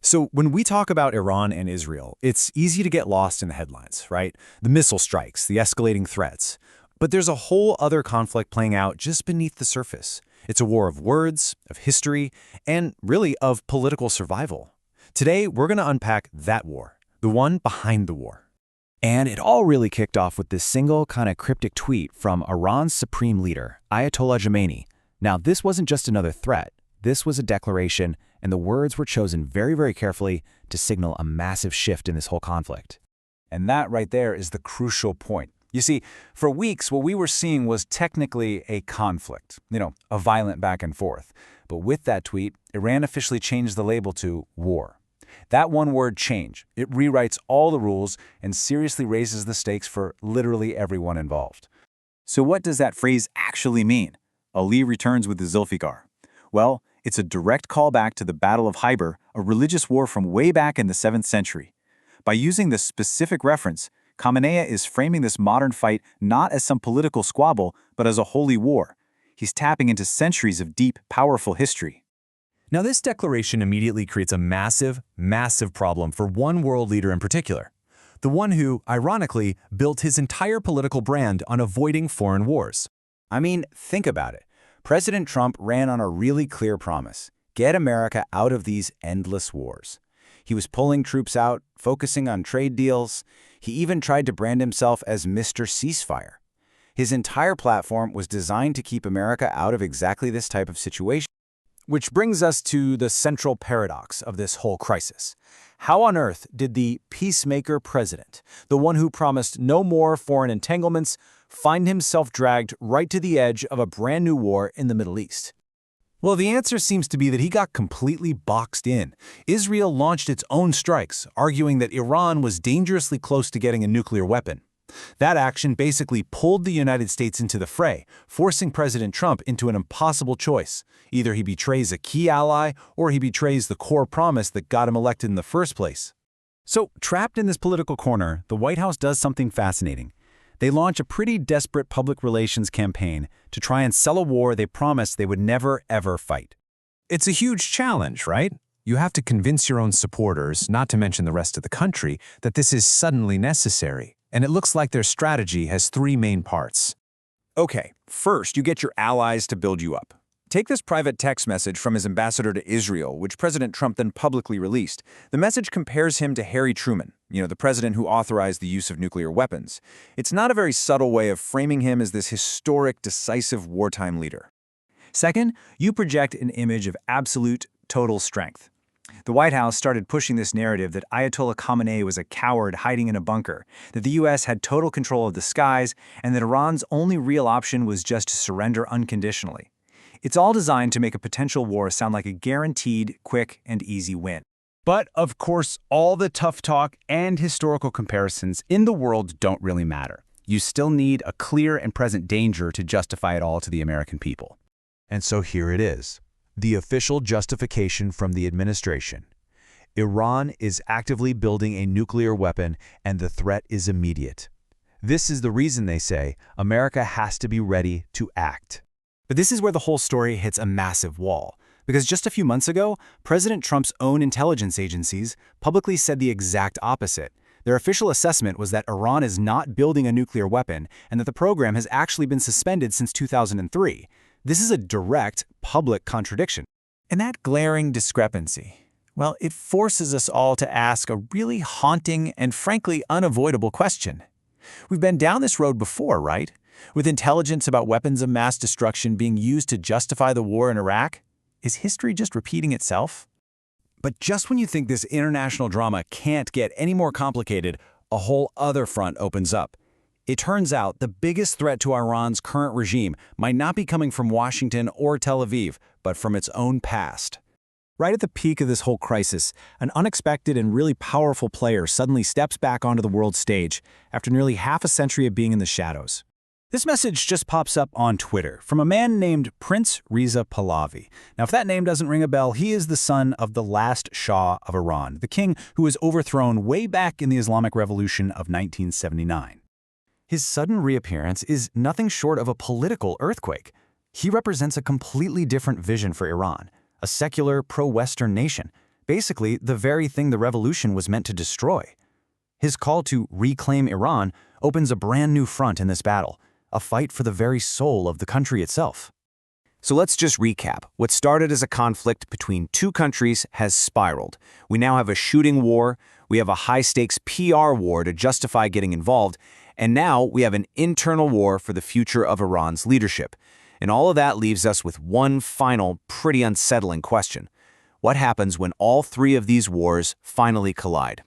So when we talk about Iran and Israel, it's easy to get lost in the headlines, right? The missile strikes, the escalating threats. But there's a whole other conflict playing out just beneath the surface. It's a war of words, of history, and really of political survival. Today, we're going to unpack that war, the one behind the war. And it all really kicked off with this single kind of cryptic tweet from Iran's supreme leader, Ayatollah Khamenei. Now, this wasn't just another threat. This was a declaration, and the words were chosen very, very carefully to signal a massive shift in this whole conflict. And that right there is the crucial point. You see, for weeks, what we were seeing was technically a conflict, a violent back and forth. But with that tweet, Iran officially changed the label to war. That one word change, it rewrites all the rules and seriously raises the stakes for literally everyone involved. So what does that phrase actually mean? Ali returns with the Zulfikar. Well, it's a direct callback to the Battle of Khaybar, a religious war from way back in the 7th century. By using this specific reference, Khamenei is framing this modern fight not as some political squabble, but as a holy war. He's tapping into centuries of deep, powerful history. Now, this declaration immediately creates a massive, massive problem for one world leader in particular. The one who, ironically, built his entire political brand on avoiding foreign wars. I mean, think about it. President Trump ran on a really clear promise: get America out of these endless wars. He was pulling troops out, focusing on trade deals. He even tried to brand himself as Mr. Ceasefire. His entire platform was designed to keep America out of exactly this type of situation. Which brings us to the central paradox of this whole crisis. How on earth did the peacemaker president, the one who promised no more foreign entanglements, find himself dragged right to the edge of a brand new war in the Middle East? Well, the answer seems to be that he got completely boxed in. Israel launched its own strikes, arguing that Iran was dangerously close to getting a nuclear weapon. That action basically pulled the United States into the fray, forcing President Trump into an impossible choice. Either he betrays a key ally, or he betrays the core promise that got him elected in the first place. So, trapped in this political corner, the White House does something fascinating. They launch a pretty desperate public relations campaign to try and sell a war they promised they would never, ever fight. It's a huge challenge, right? You have to convince your own supporters, not to mention the rest of the country, that this is suddenly necessary. And it looks like their strategy has three main parts. Okay, first, you get your allies to build you up. Take this private text message from his ambassador to Israel, which President Trump then publicly released. The message compares him to Harry Truman, the president who authorized the use of nuclear weapons. It's not a very subtle way of framing him as this historic, decisive wartime leader. Second, you project an image of absolute, total strength. The White House started pushing this narrative that Ayatollah Khamenei was a coward hiding in a bunker, that the U.S. had total control of the skies, and that Iran's only real option was just to surrender unconditionally. It's all designed to make a potential war sound like a guaranteed, quick, and easy win. But, of course, all the tough talk and historical comparisons in the world don't really matter. You still need a clear and present danger to justify it all to the American people. And so here it is. The official justification from the administration. Iran is actively building a nuclear weapon, and the threat is immediate. This is the reason they say America has to be ready to act. But this is where the whole story hits a massive wall. Because just a few months ago, President Trump's own intelligence agencies publicly said the exact opposite. Their official assessment was that Iran is not building a nuclear weapon and that the program has actually been suspended since 2003. This is a direct, public contradiction. And that glaring discrepancy, well, it forces us all to ask a really haunting and frankly unavoidable question. We've been down this road before, right? With intelligence about weapons of mass destruction being used to justify the war in Iraq? Is history just repeating itself? But just when you think this international drama can't get any more complicated, a whole other front opens up. It turns out the biggest threat to Iran's current regime might not be coming from Washington or Tel Aviv, but from its own past. Right at the peak of this whole crisis, an unexpected and really powerful player suddenly steps back onto the world stage after nearly half a century of being in the shadows. This message just pops up on Twitter from a man named Prince Reza Pahlavi. Now, if that name doesn't ring a bell, he is the son of the last Shah of Iran, the king who was overthrown way back in the Islamic Revolution of 1979. His sudden reappearance is nothing short of a political earthquake. He represents a completely different vision for Iran, a secular, pro-Western nation. Basically, the very thing the revolution was meant to destroy. His call to reclaim Iran opens a brand new front in this battle, a fight for the very soul of the country itself. So let's just recap. What started as a conflict between two countries has spiraled. We now have a shooting war, we have a high-stakes PR war to justify getting involved, and now we have an internal war for the future of Iran's leadership. And all of that leaves us with one final, pretty unsettling question. What happens when all three of these wars finally collide?